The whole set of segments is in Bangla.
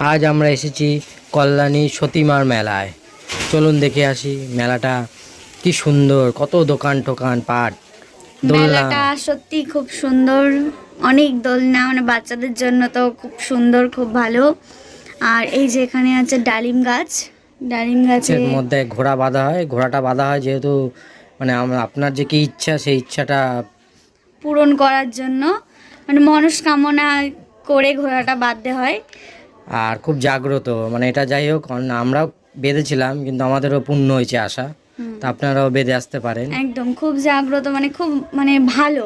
আজ আমরা এসেছি কল্যাণী সতীমার মেলায়। চলুন দেখে আসি মেলাটা কি সুন্দর, কত দোকান টোকান পাট দোলনা। মেলাটা সত্যি খুব সুন্দর, অনেক দোলনা, মানে বাচ্চাদের জন্য তো খুব সুন্দর, খুব ভালো। আর এই যে এখানে আছে ডালিম গাছ, ডালিম গাছের এর মধ্যে ঘোড়া বাঁধা হয়, ঘোড়াটা বাঁধা হয় যেহেতু মানে আপনার যে কি ইচ্ছা সেই ইচ্ছাটা পূরণ করার জন্য, মানে মনস্কামনা করে ঘোড়াটা বাঁধতে হয়। আর খুব জাগ্রত, মানে এটা যাই হোক আমরাও বেঁধেছিলাম কিন্তু আমাদেরও পূর্ণ হয়েছে আশা, তো আপনারাও বেঁধে আসতে পারেন। একদম খুব জাগ্রত, মানে খুব মানে ভালো।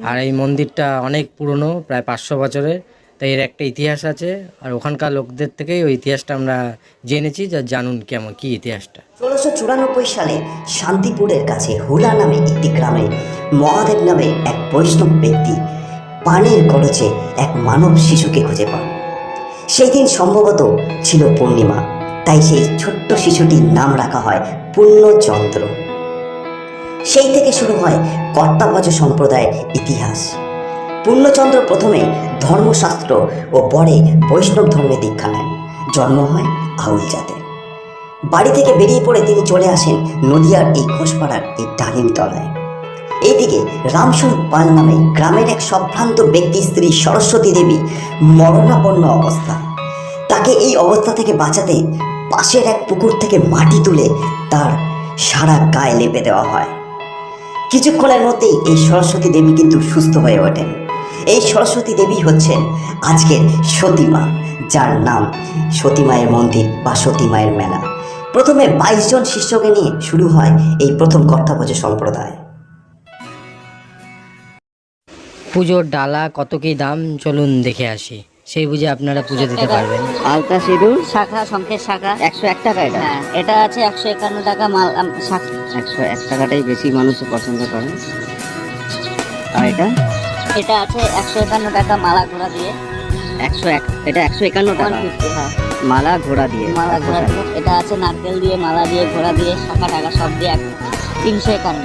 আর এই মন্দিরটা অনেক পুরনো, প্রায় 500 বছরের, তাই এর একটা ইতিহাস আছে। আর ওখানকার লোকদের থেকেই ওই ইতিহাসটা আমরা জেনেছি, যা জানুন কেমন কি ইতিহাসটা। 1694 সালে শান্তিপুরের কাছে হুলা নামে একটি গ্রামে মহাদেব নামে এক বৈষ্ণব ব্যক্তি পানির গরজে এক মানব শিশুকে খুঁজে পান। সেই দিন সম্ভবত ছিল পূর্ণিমা, তাই সেই ছোট্ট শিশুটির নাম রাখা হয় পূর্ণচন্দ্র। সেই থেকে শুরু হয় কর্তাভজ সম্প্রদায়ের ইতিহাস। পূর্ণচন্দ্র প্রথমে ধর্মশাস্ত্র ও পরে বৈষ্ণব ধর্মে দীক্ষা নেন। জন্ম হয় আউল জাতের। বাড়ি থেকে বেরিয়ে পড়ে তিনি চলে আসেন নদিয়ার এই ঘোষপাড়ার এই ডালিম তলায়। এইদিকে রামসুর পাল নামে গ্রামের এক সম্ভ্রান্ত ব্যক্তির স্ত্রী সরস্বতী দেবী মরণাপন্ন অবস্থা। তাকে এই অবস্থা থেকে বাঁচাতে পাশের এক পুকুর থেকে মাটি তুলে তার সারা গায়ে লেপে দেওয়া হয়। কিছুক্ষণের মধ্যেই এই সরস্বতী দেবী কিন্তু সুস্থ হয়ে ওঠেন। এই সরস্বতী দেবী হচ্ছেন আজকের সতীমা, যার নাম সতীমায়ের মন্দির বা সতীমায়ের মেলা। প্রথমে 22 জন শিষ্যকে নিয়ে শুরু হয় এই প্রথম কর্তাভজ সম্প্রদায়। পুজোর ডালা কত কি দাম চলুন দেখে আসি, সেই বুঝে আপনারা পুজো দিতে পারবেন। আলতা সিঁদুর শাখা, শঙ্খের শাখা 101 টাকা। এটা এটা আছে 151 টাকা মাল শাখা। 101 টাকাটাই বেশি মানুষ পছন্দ করে। আর এটা আছে 151 টাকা মালা ঘোড়া দিয়ে। 101, এটা 151 টাকা। 150, হ্যাঁ, মালা ঘোড়া দিয়ে। মালা ঘোড়া দিয়ে। এটা আছে নারকেল দিয়ে, মালা দিয়ে, ঘোড়া দিয়ে, শাখা টাকা সব দিয়ে 351।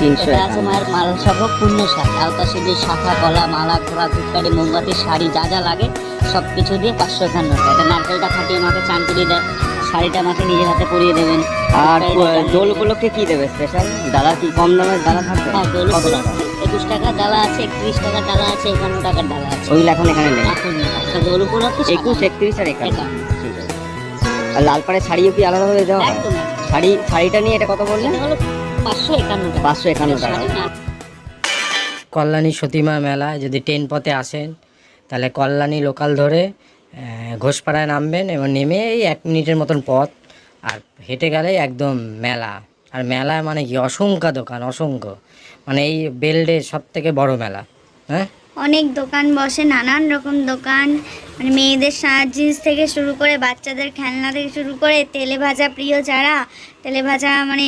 এটা আছে মায়ের মাল সহ পূর্ণ শাখা, আলতা সিঁদুর, শাখা, কলা, মালা, ঘোড়া, ধূপকাঠি, মোমবাতি, শাড়ি, যা যা লাগে সব কিছু দিয়ে 551 টাকা। এটা নারকেলটা ফাটিয়ে মাকে চান করিয়ে দেয়, শাড়িটা মাকে নিজের হাতে পরিয়ে দেবেন। আর দোল উপলক্ষে কি দেবে স্পেশাল? ডালা কি কম দামের ডালা থাকবে? হ্যাঁ, দোল 21 টাকা ডালা আছে, 31 টাকা ডালা আছে, 51 টাকার ডালা আছে। ওইগুলো এখন এখানে নেই। দোল উপলক্ষে 21, 31 আর 51। ঠিক আছে। আর লালপাড়ের শাড়িও কি আলাদাভাবে দেওয়া হয়? শাড়িটা নিয়ে এটা কত বললেন? 551 টাকা। কল্যাণী সতীমা মেলা যদি ট্রেন পথে আসেন তাহলে কল্যাণী লোকাল ধরে ঘোষপাড়ায় নামবেন এবং নেমে এই 1 মিনিটের মতন পথ, আর হেঁটে গেলেই একদম মেলা। আর মেলা মানে কি অসংখ্য দোকান, অসংখ্য, মানে এই বেল্টে সব থেকে বড় মেলা। হ্যাঁ, অনেক দোকান বসে, নানান রকম দোকান, মানে মেয়েদের সাজ জিনিস থেকে শুরু করে বাচ্চাদের খেলনা থেকে শুরু করে তেলে ভাজা প্রিয় যারা, তেলে ভাজা, মানে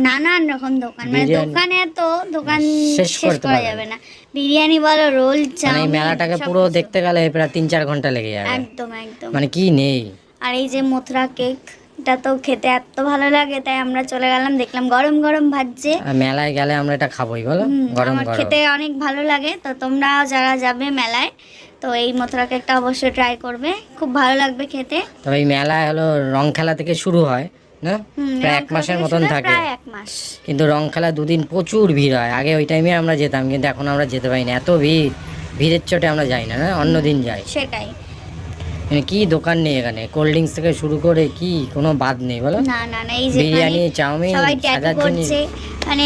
নানান রকম দোকান, মানে দোকানে তো দোকান শেষ করা যাবে না। বিরিয়ানি বলো, রোল, মানে এই মেলাটাকে পুরো দেখতে গেলে প্রায় 3-4 ঘন্টা লেগে যাবে। একদম একদম, মানে কি নেই। আর এই যে মথুরা কেক, এটা তো খেতে এত ভালো লাগে, তাই আমরা চলে গেলাম, দেখলাম গরম গরম ভাজছে। মেলায় গেলে আমরা এটা খাবোই, বলো, গরম আমার গরম খেতে অনেক ভালো লাগে। তো তোমরা যারা যাবে মেলায়, তো এই মথুরা কেকটা অবশ্যই ট্রাই করবে, খুব ভালো লাগবে খেতে। তবে এই মেলায় হলো রং খেলা থেকে শুরু হয় না, প্রায় 1 মাসের মতন থাকে। প্রায় 1 মাস। কিন্তু রং খেলা 2 দিন প্রচুর ভিড় হয়। আগে ওই টাইমে আমরা যেতাম, কিন্তু এখন আমরা যেতে পারি না, এত ভিড়ের চোটে আমরা যাই না, অন্য দিন যাই। সেটাই। মানে কি দোকান নেই এখানে, কোল্ড ড্রিঙ্কস থেকে শুরু করে কি কোনো বাদ নেই, বলো। না না না, এই যে বিরিয়ানি, চাউমিন, সবাই ট্যাটু করছে, মানে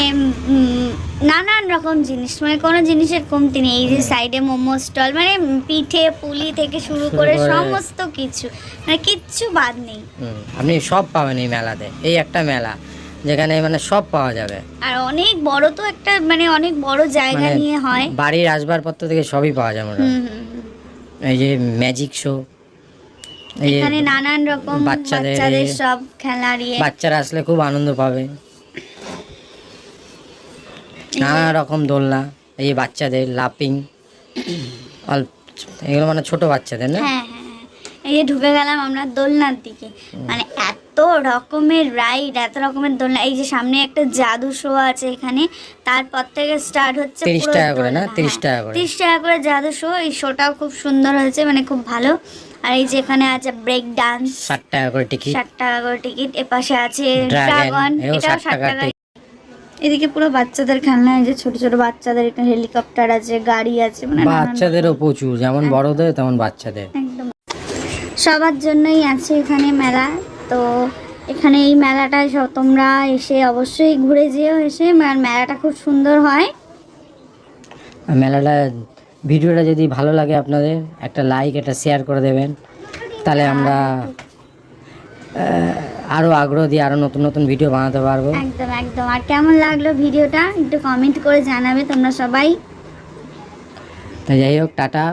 নানান রকম জিনিস, মানে কোনো জিনিসের কমতি নেই। এই যে সাইডে মোমো স্টল, মানে পিঠে পুলি থেকে শুরু করে সমস্ত কিছু, মানে কিচ্ছু বাদ নেই। আপনি সব পাবেন এই মেলাতে। এই একটা মেলা যেখানে মানে সব পাওয়া যাবে। আর অনেক বড় তো একটা, মানে অনেক বড় জায়গা নিয়ে হয়। বাড়ির আসবাবপত্র থেকে সবই পাওয়া যায় মোটামুটি। এই যে ম্যাজিক শো, এখানে নানান রকম বাচ্চাদের সব খেলা নিয়ে, বাচ্চারা আসলে খুব আনন্দ পাবে। নানা রকম দোলনা, এই বাচ্চাদের লাফিং, এগুলো মানে ছোট বাচ্চাদের না। হ্যাঁ হ্যাঁ, এই যে ঢুকে গেলাম আমরা দোলনার দিকে, মানে এত রকমের রাইড, এত রকমের দোলনা। এই যে সামনে একটা জাদু শো আছে এখানে, তারপর থেকে স্টার্ট হচ্ছে 30 টাকা করে না, 30 টাকা করে, 30 টাকা করে জাদু শো। এই শোটাও খুব সুন্দর হয়েছে, মানে খুব ভালো। আর এই যে এখানে আছে ব্রেক ডান্স, 60 টাকা করে টিকিট। 60 টাকা করে টিকিট। এপাশে আছে ড্রাগন, ড্রাগন, এও এটাও 60 টাকা 60 টাকা। এদিকে পুরো বাচ্চাদের খেলনা, এই যে ছোট ছোট বাচ্চাদের, এখানে হেলিকপ্টার আছে, গাড়ি আছে, মানে নানান বাচ্চাদেরও প্রচুর, যেমন বড়দের তেমন বাচ্চাদের। একদম সবার জন্যই আছে এখানে মেলা। তো এখানে এই মেলাটায় তোমরা এসে অবশ্যই ঘুরে যেও, এসে মেলাটা খুব সুন্দর হয়। আর মেলাটা, ভিডিওটা যদি ভালো লাগে আপনাদের, একটা লাইক, একটা শেয়ার করে দেবেন, তাহলে আমরা আরও আগ্রহ দিয়ে আরও নতুন নতুন ভিডিও বানাতে পারবো। একদম একদম। আর কেমন লাগলো ভিডিওটা একটু কমেন্ট করে জানাবে তোমরা সবাই। তাই যাই হোক, টাটা,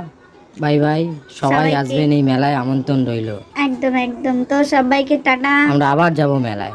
বাই বাই। সবাই সবাইকে। আসবেন, এই মেলায় আমন্ত্রণ রইল। একদম একদম। তো সবাইকে টাটা। আমরা আবার যাব মেলায়।